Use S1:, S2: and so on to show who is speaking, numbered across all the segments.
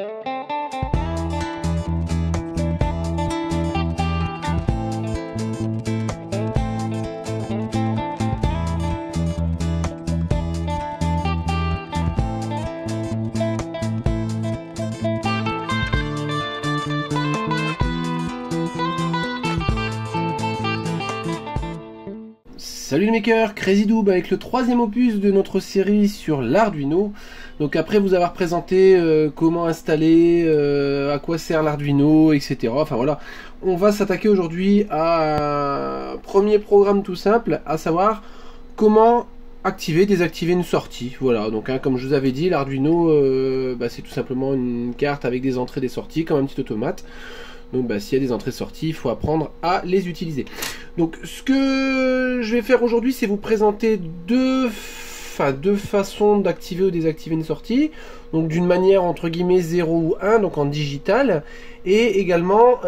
S1: Salut les makers, CrazyDoob avec le troisième opus de notre série sur l'Arduino. Donc après vous avoir présenté comment installer, à quoi sert l'Arduino, etc. Enfin voilà, on va s'attaquer aujourd'hui à un premier programme tout simple, à savoir comment activer, désactiver une sortie. Voilà, donc comme je vous avais dit, l'Arduino c'est tout simplement une carte avec des entrées et des sorties, comme un petit automate. Donc s'il y a des entrées-sorties, il faut apprendre à les utiliser. Donc ce que je vais faire aujourd'hui, c'est vous présenter deux façons d'activer ou désactiver une sortie. Donc d'une manière entre guillemets 0 ou 1, donc en digital, et également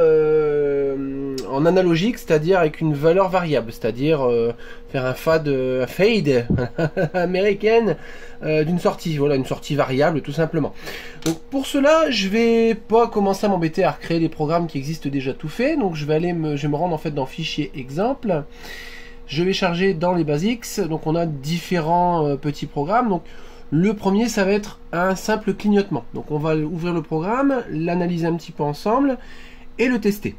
S1: en analogique, c'est-à-dire avec une valeur variable, c'est-à-dire faire un fade américaine d'une sortie, voilà, une sortie variable tout simplement. Donc pour cela, je vais pas commencer à m'embêter à recréer des programmes qui existent déjà tout faits, donc je vais me rendre en fait dans Fichier exemple. Je vais charger dans les basics, donc on a différents petits programmes. Donc le premier, ça va être un simple clignotement. Donc on va ouvrir le programme, l'analyser un petit peu ensemble et le tester.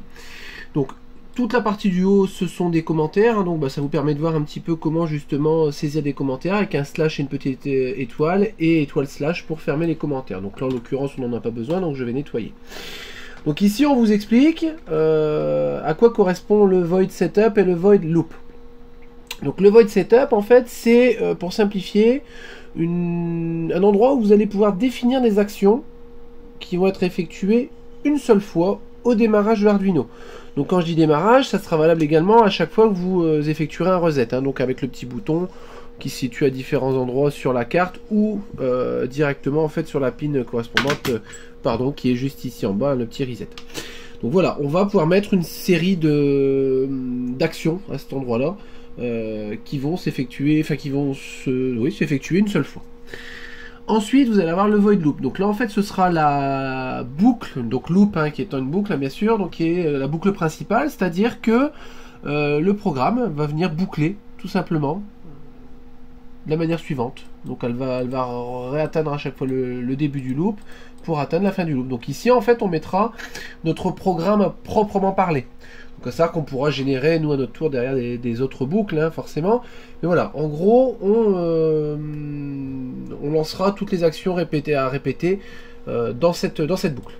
S1: Donc toute la partie du haut, ce sont des commentaires. Donc ça vous permet de voir un petit peu comment justement saisir des commentaires avec un slash et une petite étoile et étoile slash pour fermer les commentaires. Donc là en l'occurrence on n'en a pas besoin, donc je vais nettoyer. Donc ici on vous explique à quoi correspond le void setup et le void loop. Donc le void setup en fait c'est pour simplifier un endroit où vous allez pouvoir définir des actions qui vont être effectuées une seule fois au démarrage de l'Arduino. Donc quand je dis démarrage, ça sera valable également à chaque fois que vous effectuerez un reset, donc avec le petit bouton qui se situe à différents endroits sur la carte ou directement en fait sur la pin correspondante, qui est juste ici en bas, le petit reset. Donc voilà, on va pouvoir mettre une série d'actions à cet endroit-là. Qui vont s'effectuer, s'effectuer une seule fois. Ensuite, vous allez avoir le void loop. Donc là, en fait, ce sera la boucle, donc loop, qui est une boucle, bien sûr, donc qui est la boucle principale, c'est-à-dire que le programme va venir boucler, tout simplement, de la manière suivante. Donc elle va réatteindre à chaque fois le début du loop pour atteindre la fin du loop. Donc ici, en fait, on mettra notre programme à proprement parler. Donc à savoir qu'on pourra générer nous à notre tour derrière des autres boucles, forcément. Mais voilà, en gros, on lancera toutes les actions à répéter dans cette boucle.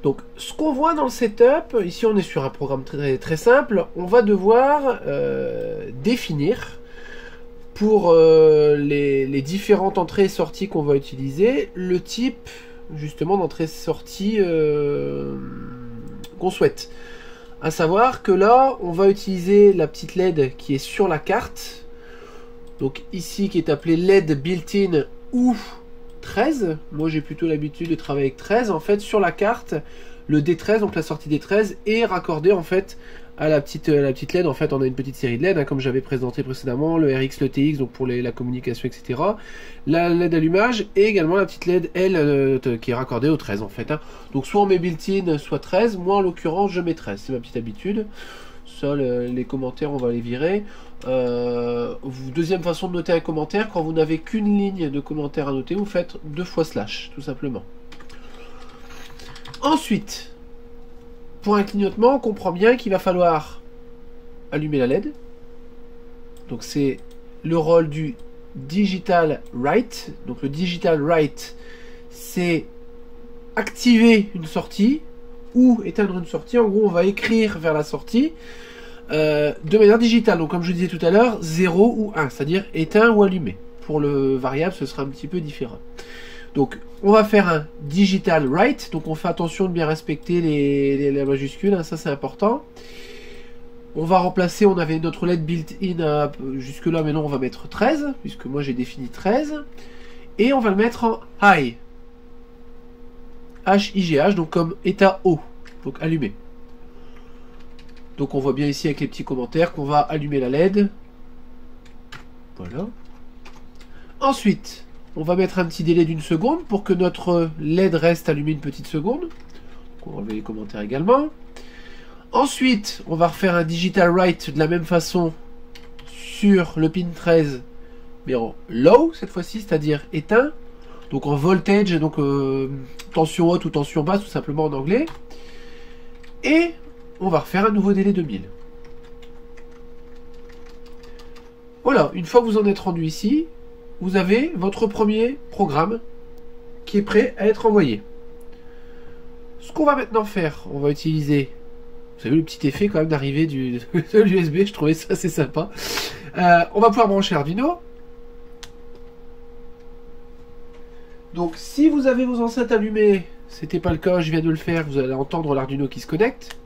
S1: Donc ce qu'on voit dans le setup, ici on est sur un programme très, très simple, on va devoir définir pour les différentes entrées et sorties qu'on va utiliser, le type justement d'entrée et sortie qu'on souhaite. À savoir que là, on va utiliser la petite LED qui est sur la carte. Donc ici, qui est appelée LED built-in ou 13. Moi, j'ai plutôt l'habitude de travailler avec 13. En fait, sur la carte, le D13, donc la sortie D13, est raccordé en fait à la petite LED. En fait, on a une petite série de LED, comme j'avais présenté précédemment, le RX, le TX, donc pour la communication, etc. La LED allumage et également la petite LED L qui est raccordée au 13 en fait. Donc soit on met built-in, soit 13. Moi en l'occurrence je mets 13, c'est ma petite habitude. Ça, les commentaires on va les virer. Deuxième façon de noter un commentaire, quand vous n'avez qu'une ligne de commentaire à noter, vous faites 2 fois slash, tout simplement. Ensuite, pour un clignotement, on comprend bien qu'il va falloir allumer la LED. Donc c'est le rôle du digital write. Donc le digital write, c'est activer une sortie ou éteindre une sortie. En gros, on va écrire vers la sortie de manière digitale. Donc comme je disais tout à l'heure, 0 ou 1, c'est-à-dire éteint ou allumé. Pour le variable, ce sera un petit peu différent. Donc on va faire un digital write, donc on fait attention de bien respecter les majuscules, ça c'est important. On va remplacer, on avait notre LED built-in jusque là, mais non, on va mettre 13, puisque moi j'ai défini 13. Et on va le mettre en high. H-I-G-H, donc comme état haut, donc allumé. Donc on voit bien ici avec les petits commentaires qu'on va allumer la LED. Voilà. Ensuite, on va mettre un petit délai d'une seconde pour que notre LED reste allumé une petite seconde. On va enlever les commentaires également. Ensuite, on va refaire un digital write de la même façon sur le pin 13, mais en low cette fois-ci, c'est-à-dire éteint. Donc en voltage, donc tension haute ou tension basse, tout simplement en anglais. Et on va refaire un nouveau délai de 1000. Voilà, une fois que vous en êtes rendu ici, vous avez votre premier programme qui est prêt à être envoyé. Ce qu'on va maintenant faire, on va utiliser, vous avez vu le petit effet quand même d'arrivée de l'USB, je trouvais ça assez sympa. On va pouvoir brancher Arduino. Donc si vous avez vos enceintes allumées, c'était pas le cas, je viens de le faire, vous allez entendre l'Arduino qui se connecte.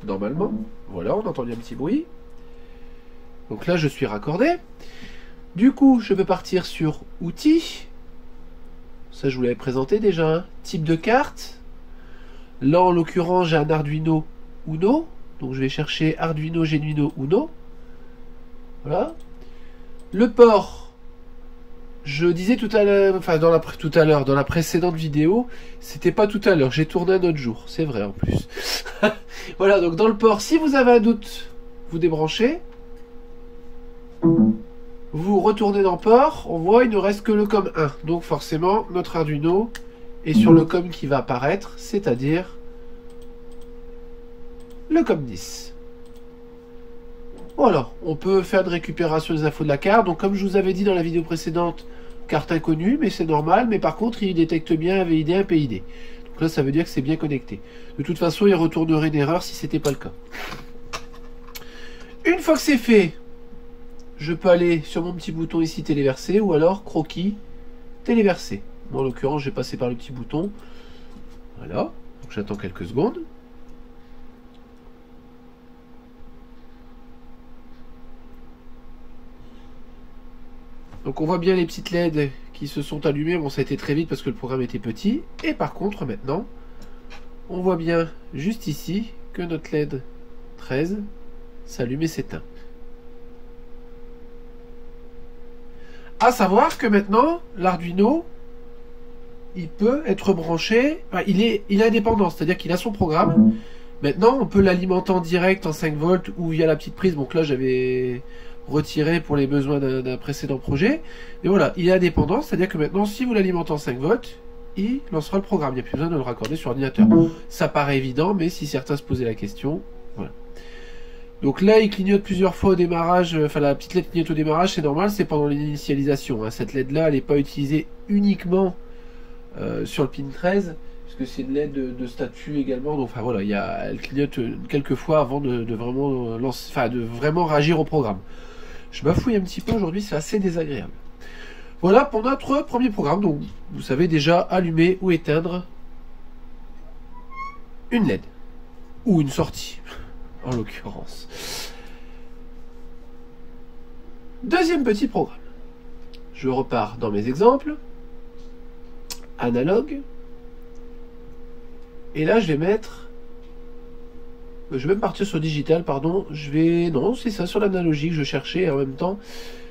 S1: Normalement, voilà, on a entendu un petit bruit. Donc là je suis raccordé. Du coup je peux partir sur outils. Ça je vous l'avais présenté déjà, hein. Type de carte. Là en l'occurrence j'ai un Arduino Uno. Donc je vais chercher Arduino Genuino Uno. Voilà. Le port. Je disais tout à l'heure, enfin dans la précédente vidéo, c'était pas tout à l'heure, j'ai tourné un autre jour, c'est vrai en plus. Voilà, donc dans le port, si vous avez un doute, vous débranchez. Vous retournez dans le port, on voit il ne reste que le COM 1. Donc forcément, notre Arduino est sur le COM qui va apparaître, c'est-à-dire le COM 10. Voilà, on peut faire de récupération des infos de la carte. Donc comme je vous avais dit dans la vidéo précédente, carte inconnue, mais c'est normal. Mais par contre, il détecte bien un VID, un PID. Donc là, ça veut dire que c'est bien connecté. De toute façon, il retournerait une erreur si c'était pas le cas. Une fois que c'est fait, je peux aller sur mon petit bouton ici téléverser ou alors croquis téléverser. Bon, en l'occurrence, je vais passer par le petit bouton. Voilà, donc j'attends quelques secondes. Donc on voit bien les petites LED qui se sont allumées. Bon, ça a été très vite parce que le programme était petit. Et par contre, maintenant, on voit bien juste ici que notre LED 13 s'allume et s'éteint. À savoir que maintenant, l'Arduino, il peut être branché, enfin, il est indépendant, c'est-à-dire qu'il a son programme. Maintenant, on peut l'alimenter en direct en 5 volts ou via la petite prise. Donc là, j'avais retiré pour les besoins d'un précédent projet. Mais voilà, il est indépendant, c'est-à-dire que maintenant, si vous l'alimentez en 5 volts, il lancera le programme. Il n'y a plus besoin de le raccorder sur ordinateur. Ça paraît évident, mais si certains se posaient la question, voilà. Donc là, il clignote plusieurs fois au démarrage, enfin la petite LED clignote au démarrage, c'est normal, c'est pendant l'initialisation. Hein. Cette LED-là, elle n'est pas utilisée uniquement sur le pin 13, puisque c'est une LED de statut également. Donc enfin voilà, elle clignote quelques fois avant de vraiment lancer, enfin de vraiment réagir au programme. Je bafouille un petit peu aujourd'hui, c'est assez désagréable. Voilà pour notre premier programme. Donc vous savez déjà allumer ou éteindre une LED ou une sortie. En l'occurrence. Deuxième petit programme. Je repars dans mes exemples. Analogue. Et là, je vais mettre... Je vais même partir sur digital, pardon. Non, c'est ça, sur l'analogique. Je cherchais et en même temps,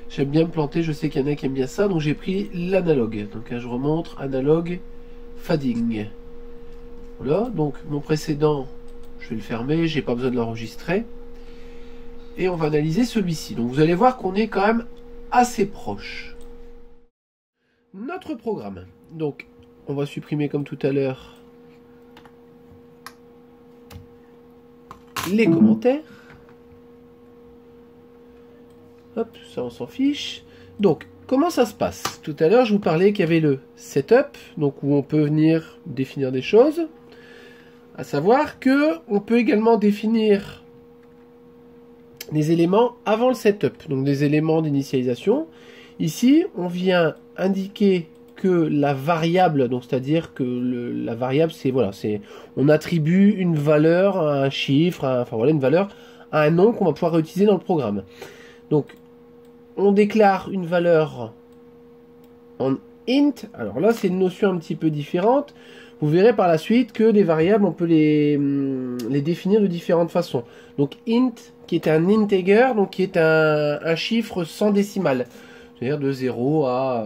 S1: j'aime bien me planter. Je sais qu'il y en a qui aiment bien ça. Donc, j'ai pris l'analogue. Donc, je remonte. Analogue. Fading. Voilà. Donc, mon précédent... Je vais le fermer, j'ai pas besoin de l'enregistrer. Et on va analyser celui-ci. Donc vous allez voir qu'on est quand même assez proche. Notre programme. Donc on va supprimer comme tout à l'heure les commentaires. Hop, ça on s'en fiche. Donc comment ça se passe? Tout à l'heure je vous parlais qu'il y avait le setup, donc où on peut venir définir des choses. À savoir que on peut également définir des éléments avant le setup, donc des éléments d'initialisation. Ici, on vient indiquer que la variable, donc c'est-à-dire que la variable, c'est voilà, on attribue une valeur à un chiffre, enfin voilà, une valeur à un nom qu'on va pouvoir réutiliser dans le programme. Donc, on déclare une valeur en int. Alors là, c'est une notion un petit peu différente. Vous verrez par la suite que les variables, on peut les définir de différentes façons. Donc int, qui est un integer, donc qui est un chiffre sans décimale. c'est-à-dire de 0 à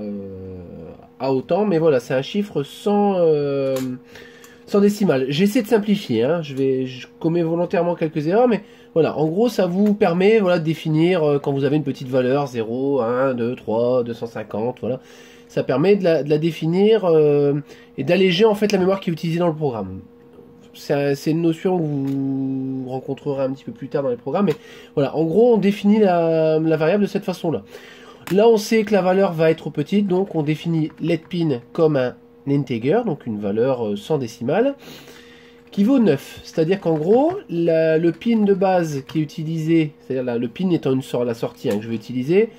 S1: autant, mais voilà, c'est un chiffre sans décimale. J'essaie de simplifier, hein. Je commets volontairement quelques erreurs, mais voilà, en gros, ça vous permet voilà, de définir quand vous avez une petite valeur, 0, 1, 2, 3, 250, voilà. Ça permet de la définir et d'alléger en fait la mémoire qui est utilisée dans le programme. C'est une notion que vous rencontrerez un petit peu plus tard dans les programmes, mais voilà, en gros, on définit la variable de cette façon-là. Là, on sait que la valeur va être petite, donc on définit letPin comme un integer, donc une valeur sans décimale, qui vaut 9. C'est-à-dire qu'en gros, le pin de base qui est utilisé, c'est-à-dire le pin étant la sortie que je vais utiliser,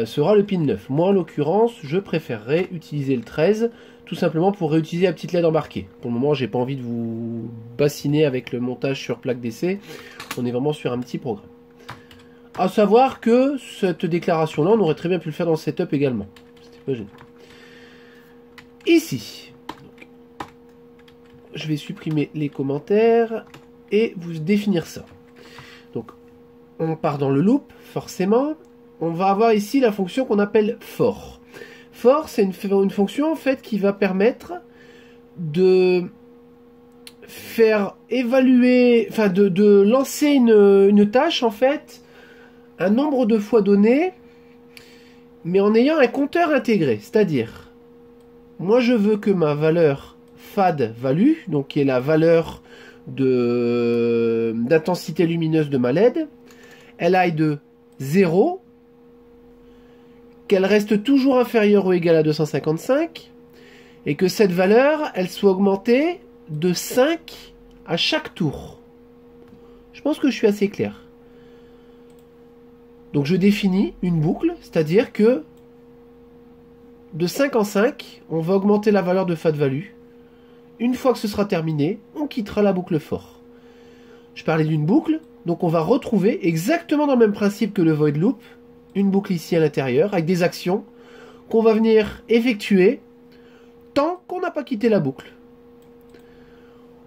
S1: sera le pin 9. Moi, en l'occurrence, je préférerais utiliser le 13, tout simplement pour réutiliser la petite LED embarquée. Pour le moment, j'ai pas envie de vous bassiner avec le montage sur plaque d'essai. On est vraiment sur un petit programme. À savoir que cette déclaration-là, on aurait très bien pu le faire dans le setup également. C'était pas gênant. Ici, je vais supprimer les commentaires et vous définir ça. Donc, on part dans le loop, forcément. On va avoir ici la fonction qu'on appelle for. For, c'est une fonction en fait qui va permettre de faire évaluer, enfin de lancer une tâche en fait, un nombre de fois donné, mais en ayant un compteur intégré. C'est-à-dire, moi je veux que ma valeur fad value, donc qui est la valeur d'intensité lumineuse de ma LED, elle aille de 0, qu'elle reste toujours inférieure ou égale à 255, et que cette valeur, elle soit augmentée de 5 à chaque tour. Je pense que je suis assez clair. Donc je définis une boucle, c'est-à-dire que de 5 en 5, on va augmenter la valeur de fad value. Une fois que ce sera terminé, on quittera la boucle for. Je parlais d'une boucle, donc on va retrouver exactement dans le même principe que le void loop, une boucle ici à l'intérieur, avec des actions qu'on va venir effectuer tant qu'on n'a pas quitté la boucle.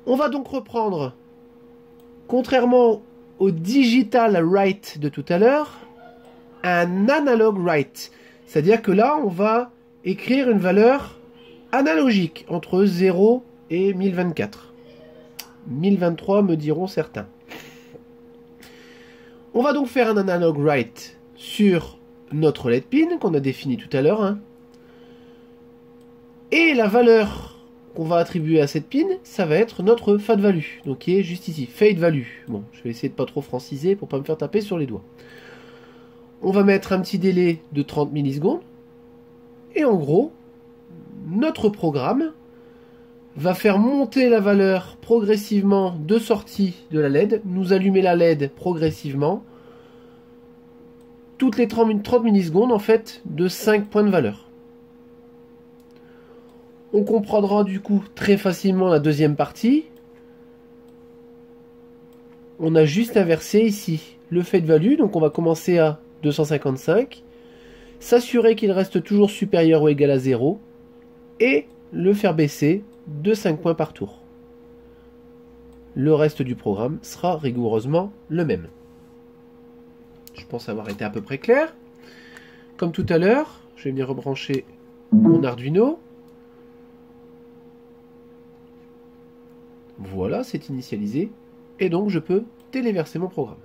S1: On va donc reprendre, contrairement au digital write de tout à l'heure, un analog write. C'est-à-dire que là, on va écrire une valeur analogique entre 0 et 1024. 1023 me diront certains. On va donc faire un analog write sur notre letPin qu'on a défini tout à l'heure. Hein. Et la valeur qu'on va attribuer à cette pin, ça va être notre fad value. Donc qui est juste ici, fade value. Bon, je vais essayer de pas trop franciser pour pas me faire taper sur les doigts. On va mettre un petit délai de 30 millisecondes. Et en gros, notre programme va faire monter la valeur progressivement de sortie de la LED, nous allumer la LED progressivement, toutes les 30 millisecondes en fait, de 5 points de valeur. On comprendra du coup très facilement la deuxième partie. On a juste inversé ici le fade value, donc on va commencer à 255, s'assurer qu'il reste toujours supérieur ou égal à 0, et le faire baisser de 5 points par tour. Le reste du programme sera rigoureusement le même. Je pense avoir été à peu près clair. Comme tout à l'heure, je vais venir rebrancher mon Arduino. Voilà, c'est initialisé. Et donc je peux téléverser mon programme.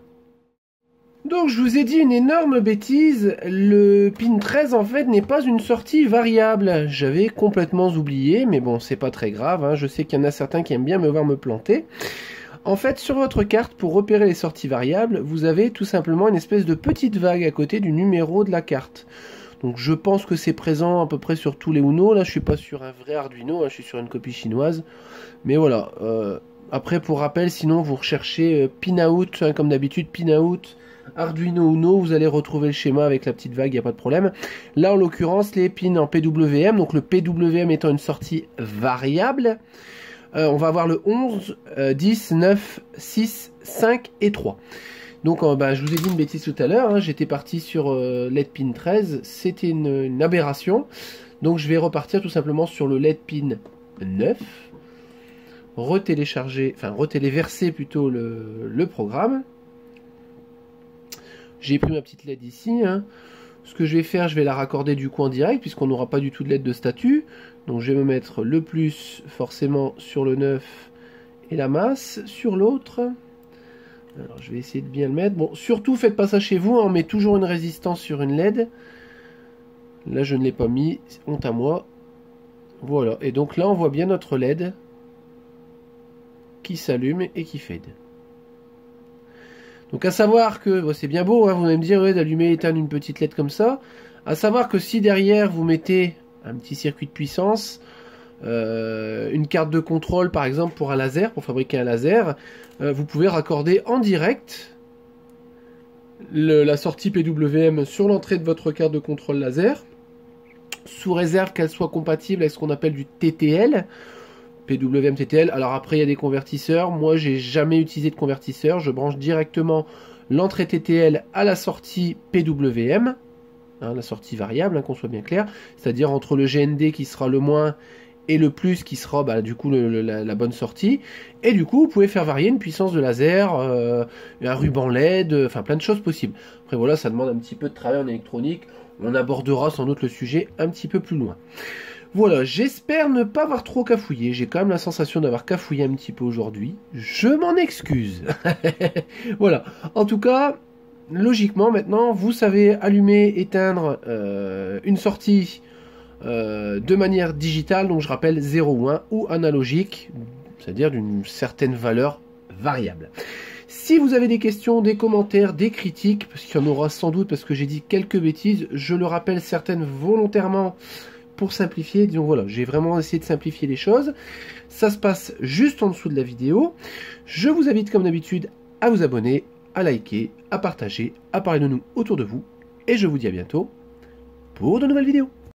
S1: Donc je vous ai dit une énorme bêtise, le pin 13 en fait n'est pas une sortie variable. J'avais complètement oublié, mais bon c'est pas très grave, hein. Je sais qu'il y en a certains qui aiment bien me voir me planter. En fait sur votre carte, pour repérer les sorties variables, vous avez tout simplement une espèce de petite vague à côté du numéro de la carte. Donc je pense que c'est présent à peu près sur tous les Uno, là je suis pas sur un vrai Arduino, hein, je suis sur une copie chinoise. Mais voilà, après pour rappel, sinon vous recherchez pinout, hein, comme d'habitude, pinout, Arduino Uno, vous allez retrouver le schéma avec la petite vague, il n'y a pas de problème. Là en l'occurrence, les pins en PWM, donc le PWM étant une sortie variable, on va avoir le 11, 10, 9, 6, 5 et 3. Donc je vous ai dit une bêtise tout à l'heure, hein, j'étais parti sur letPin 13, c'était une aberration. Donc je vais repartir tout simplement sur le letPin 9, retéléverser plutôt le programme. J'ai pris ma petite LED ici, hein. ce que je vais faire, je vais la raccorder du coup en direct, puisqu'on n'aura pas du tout de LED de statut. Donc je vais me mettre le plus forcément sur le 9 et la masse sur l'autre. Alors je vais essayer de bien le mettre. Bon, surtout faites pas ça chez vous, on met toujours une résistance sur une LED. Là je ne l'ai pas mis, honte à moi. Voilà, et donc là on voit bien notre LED qui s'allume et qui fade. Donc à savoir que, bon, c'est bien beau, hein, vous allez me dire ouais, d'allumer et éteindre une petite LED comme ça. À savoir que si derrière vous mettez un petit circuit de puissance, une carte de contrôle par exemple pour un laser, pour fabriquer un laser, vous pouvez raccorder en direct la sortie PWM sur l'entrée de votre carte de contrôle laser, sous réserve qu'elle soit compatible avec ce qu'on appelle du TTL. PWM TTL. Alors après il y a des convertisseurs, moi j'ai jamais utilisé de convertisseur, je branche directement l'entrée TTL à la sortie PWM, hein, la sortie variable, hein, qu'on soit bien clair, c'est-à-dire entre le GND qui sera le moins et le plus qui sera bah, du coup la bonne sortie, et du coup vous pouvez faire varier une puissance de laser, un ruban LED, enfin plein de choses possibles. Après voilà, ça demande un petit peu de travail en électronique, on abordera sans doute le sujet un petit peu plus loin. Voilà, j'espère ne pas avoir trop cafouillé. J'ai quand même la sensation d'avoir cafouillé un petit peu aujourd'hui. Je m'en excuse. Voilà. En tout cas, logiquement, maintenant, vous savez allumer, éteindre une sortie de manière digitale. Donc, je rappelle 0 ou 1 ou analogique, c'est-à-dire d'une certaine valeur variable. Si vous avez des questions, des commentaires, des critiques, parce qu'il y en aura sans doute, parce que j'ai dit quelques bêtises, je le rappelle, certaines volontairement, pour simplifier, disons voilà, j'ai vraiment essayé de simplifier les choses. Ça se passe juste en dessous de la vidéo. Je vous invite comme d'habitude à vous abonner, à liker, à partager, à parler de nous autour de vous. Et je vous dis à bientôt pour de nouvelles vidéos.